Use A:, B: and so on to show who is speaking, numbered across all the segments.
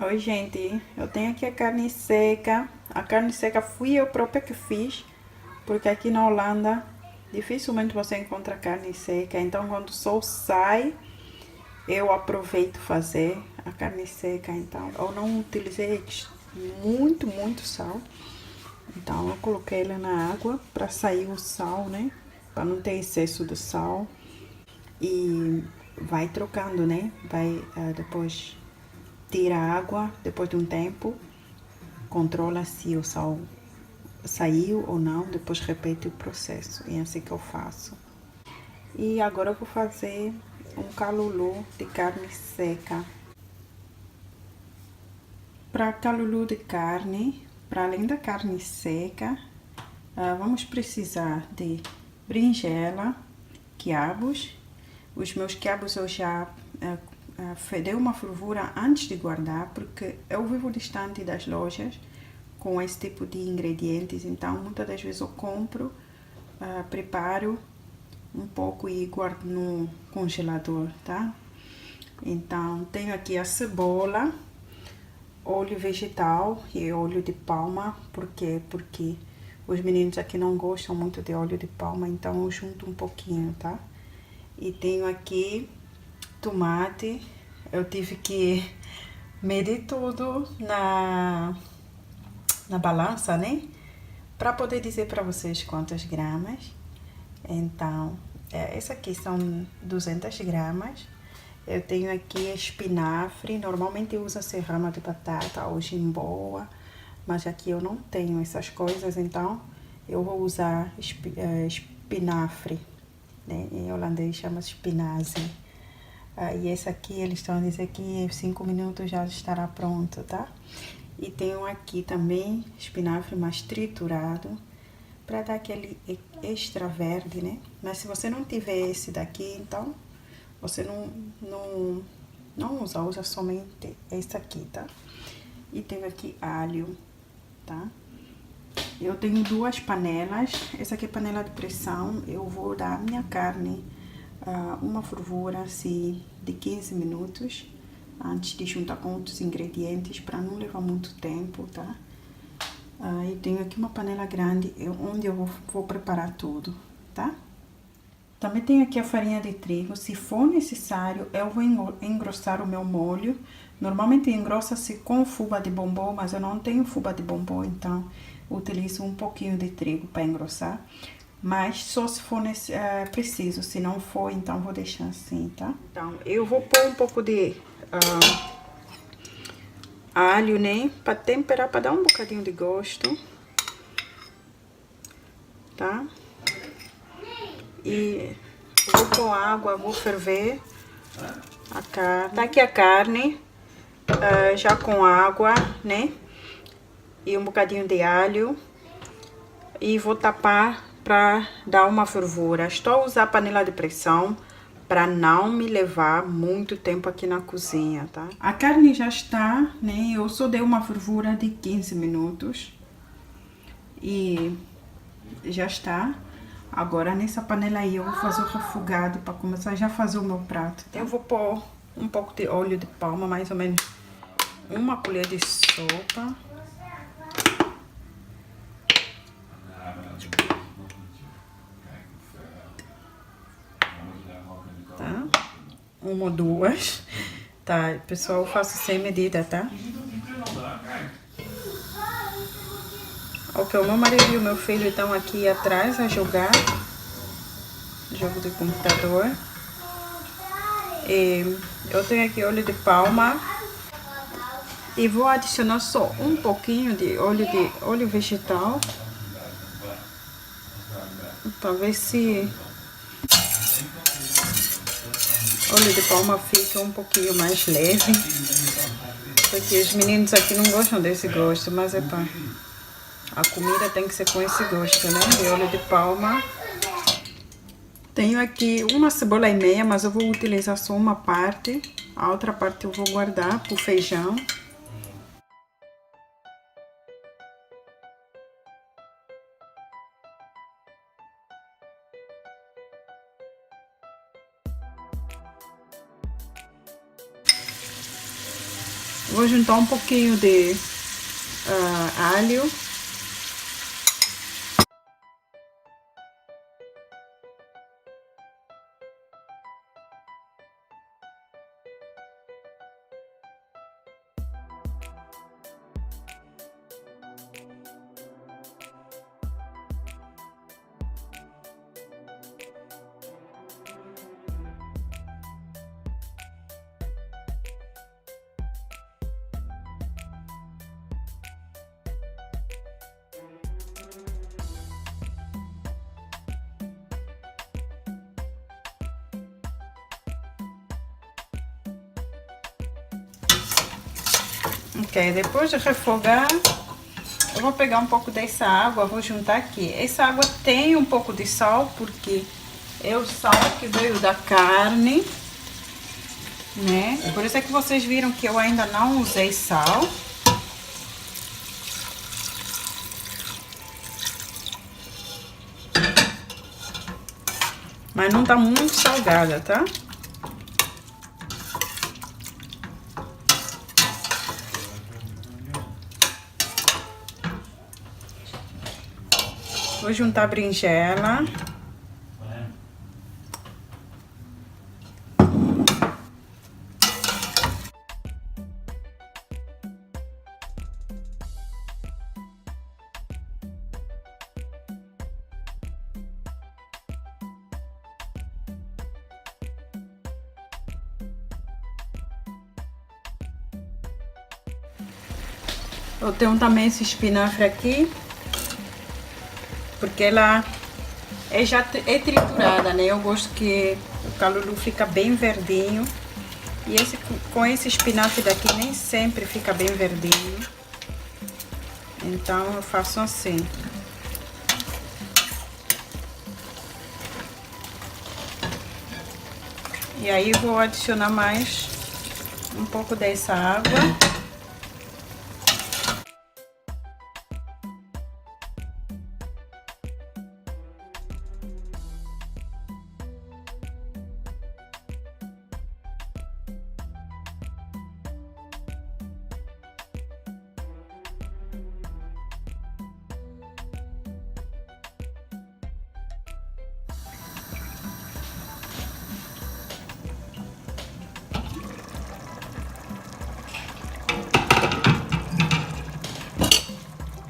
A: Oi, gente, eu tenho aqui a carne seca. A carne seca fui eu própria que fiz, porque aqui na Holanda dificilmente você encontra carne seca. Então, quando o sol sai, eu aproveito fazer a carne seca. Então, eu não utilizei muito sal. Então, eu coloquei ela na água para sair o sal, né? Para não ter excesso de sal. E vai trocando, né? Vai depois tira a água depois de um tempo, controla se o sal saiu ou não, depois repete o processo. E é assim que eu faço. E agora eu vou fazer um calulu de carne seca. Para calulu de carne, para além da carne seca, vamos precisar de berinjela, quiabos. Os meus quiabos eu já dei uma fervura antes de guardar, porque eu vivo distante das lojas com esse tipo de ingredientes, então muitas das vezes eu compro, preparo um pouco e guardo no congelador, tá? Então tenho aqui a cebola, óleo vegetal e óleo de palma. Por quê? Porque os meninos aqui não gostam muito de óleo de palma, então eu junto um pouquinho, tá? E tenho aqui tomate. Eu tive que medir tudo na balança, né? Para poder dizer para vocês quantas gramas. Então, essa aqui são 200 gramas. Eu tenho aqui espinafre. Normalmente eu uso a serrama de batata ou jimboa, mas aqui eu não tenho essas coisas, então eu vou usar espinafre, né? Em holandês chama spinazie. E esse aqui eles estão a dizer que em 5 minutos já estará pronto, tá? E tenho aqui também espinafre mais triturado, para dar aquele extra verde, né? Mas se você não tiver esse daqui, então você não usa somente esse aqui, tá? E tenho aqui alho, tá? Eu tenho duas panelas. Essa aqui é panela de pressão. Eu vou dar a minha carne uma fervura assim de 15 minutos antes de juntar com outros ingredientes, para não levar muito tempo, tá? Eu tenho aqui uma panela grande onde eu vou preparar tudo, tá? Também tenho aqui a farinha de trigo. Se for necessário, eu vou engrossar o meu molho. Normalmente engrossa-se com fubá de bombom, mas eu não tenho fubá de bombom, então utilizo um pouquinho de trigo para engrossar. Mas só se for preciso, se não for, então vou deixar assim, tá? Então, eu vou pôr um pouco de alho, né? Para temperar, para dar um bocadinho de gosto, tá? E vou pôr água, vou ferver a carne. Tá aqui a carne, já com água, né? E um bocadinho de alho. E vou tapar para dar uma fervura. Estou a usar panela de pressão para não me levar muito tempo aqui na cozinha, tá? A carne já está, né? Eu só dei uma fervura de 15 minutos. E já está. Agora nessa panela aí eu vou fazer o refogado para começar já a fazer o meu prato, tá? Eu vou pôr um pouco de óleo de palma, mais ou menos uma colher de sopa. Tá? Uma ou duas. Tá, pessoal, eu faço sem medida, tá? Ok, o meu marido e o meu filho estão aqui atrás a jogar jogo de computador. E eu tenho aqui óleo de palma e vou adicionar só um pouquinho de óleo vegetal para ver se o óleo de palma fica um pouquinho mais leve, porque os meninos aqui não gostam desse gosto, mas é pá, a comida tem que ser com esse gosto, né? De óleo de palma. Tenho aqui uma cebola e meia, mas eu vou utilizar só uma parte. A outra parte eu vou guardar pro feijão. Vou juntar um pouquinho de alho. Ok, depois de refogar, eu vou pegar um pouco dessa água, vou juntar aqui. Essa água tem um pouco de sal, porque é o sal que veio da carne, né? Por isso é que vocês viram que eu ainda não usei sal. Mas não tá muito salgada, tá? Vou juntar a berinjela. Eu tenho também esse espinafre aqui, porque ela é triturada, né? Eu gosto que o calulu fica bem verdinho. E com esse espinafre daqui nem sempre fica bem verdinho. Então eu faço assim. E aí vou adicionar mais um pouco dessa água.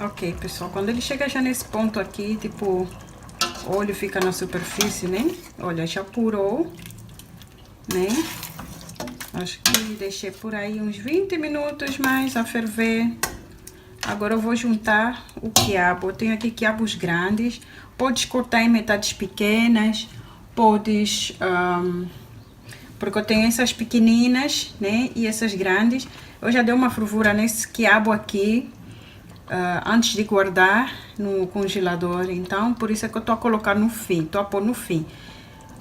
A: Ok, pessoal, quando ele chega já nesse ponto aqui, tipo, o óleo fica na superfície, né? Olha, já apurou, né? Acho que deixei por aí uns 20 minutos mais a ferver. Agora eu vou juntar o quiabo. Eu tenho aqui quiabos grandes. Podes cortar em metades pequenas, podes... porque eu tenho essas pequeninas, né? E essas grandes. Eu já dei uma fervura nesse quiabo aqui. Antes de guardar no congelador, então por isso é que eu tô a colocar no fim, tô a pôr no fim.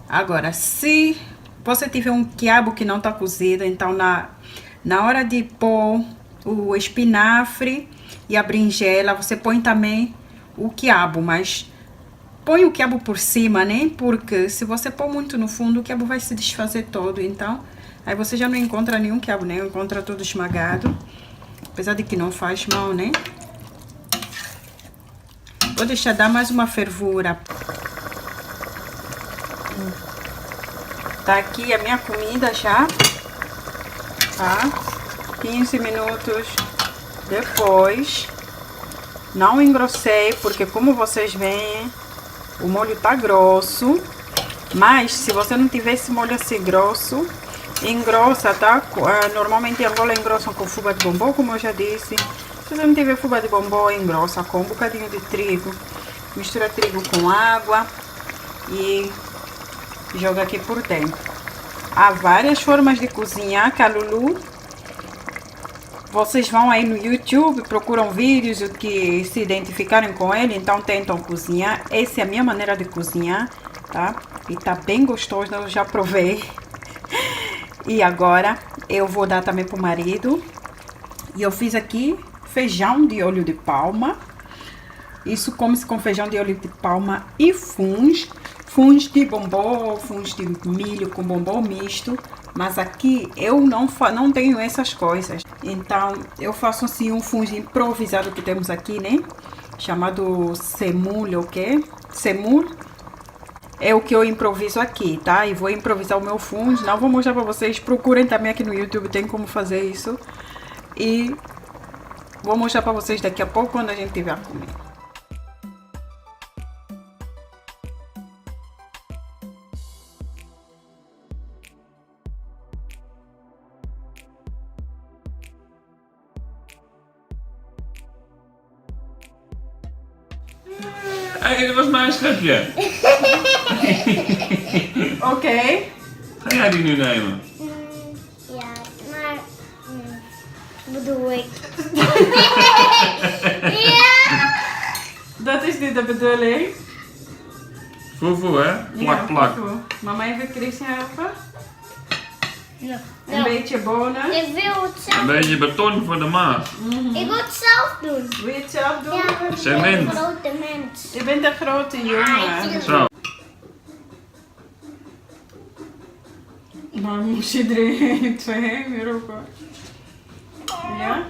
A: Agora, se você tiver um quiabo que não tá cozido, então na hora de pôr o espinafre e a berinjela, você põe também o quiabo, mas põe o quiabo por cima, né? Porque se você pôr muito no fundo, o quiabo vai se desfazer todo, então aí você já não encontra nenhum quiabo, né? Encontra tudo esmagado, apesar de que não faz mal, né? Vou deixar dar mais uma fervura. Tá aqui a minha comida já, tá? 15 minutos depois. Não engrossei, porque como vocês veem, o molho tá grosso. Mas se você não tiver esse molho assim grosso, engrossa, tá? Normalmente em Angola engrossam com fubá de bombom, como eu já disse. Se você não tiver fubá de bombom, engrossa com um bocadinho de trigo. Mistura trigo com água e joga aqui por dentro. Há várias formas de cozinhar calulu. Vocês vão aí no YouTube, procuram vídeos que se identificarem com ele, então tentam cozinhar. Essa é a minha maneira de cozinhar, tá? E tá bem gostoso, eu já provei. E agora eu vou dar também pro marido. E eu fiz aqui feijão de óleo de palma. Isso come-se com feijão de óleo de palma e funs de bombom, funs de milho com bombom misto. Mas aqui eu não tenho essas coisas. Então eu faço assim um fungo improvisado que temos aqui, né? Chamado semul, o quê? Semul. É o que eu improviso aqui, tá? E vou improvisar o meu fungo. Não vou mostrar pra vocês. Procurem também aqui no YouTube, tem como fazer isso. E vou mostrar pra vocês daqui a pouco quando a gente tiver a comer.
B: Hey, dat was mijn schepje.
A: Oké.
B: Ga jij die nu nemen?
C: Ja, maar bedoel ik. Ja!
A: Dat is niet de bedoeling.
B: Voe, hè? Plak, plak.
A: Mama even Christian helpen.
C: Ja.
A: Een beetje bonen.
C: Ik wil het zelf.
B: Een beetje beton voor de maag.
C: Ik wil het zelf doen.
A: Wil je het zelf doen?
C: Ja, ik ben
B: Cement.
C: een grote mens.
A: Je bent een grote jongen.
B: Zo.
A: Maar moest je er twee meer roepen? Ja?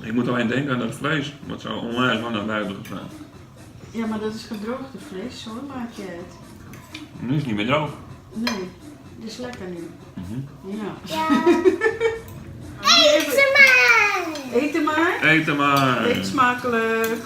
B: Ik moet alleen denken aan dat vlees. Wat zo onwijs lang naar buiten gegaan.
A: Ja, maar dat is gedroogde vlees. Zo maak je het.
B: Nu is het niet meer droog.
A: Nee, dat is lekker nu. Ja.
C: Ja. Eet ze maar!
A: Eet hem maar.
B: Eet hem maar.
A: Eet smakelijk.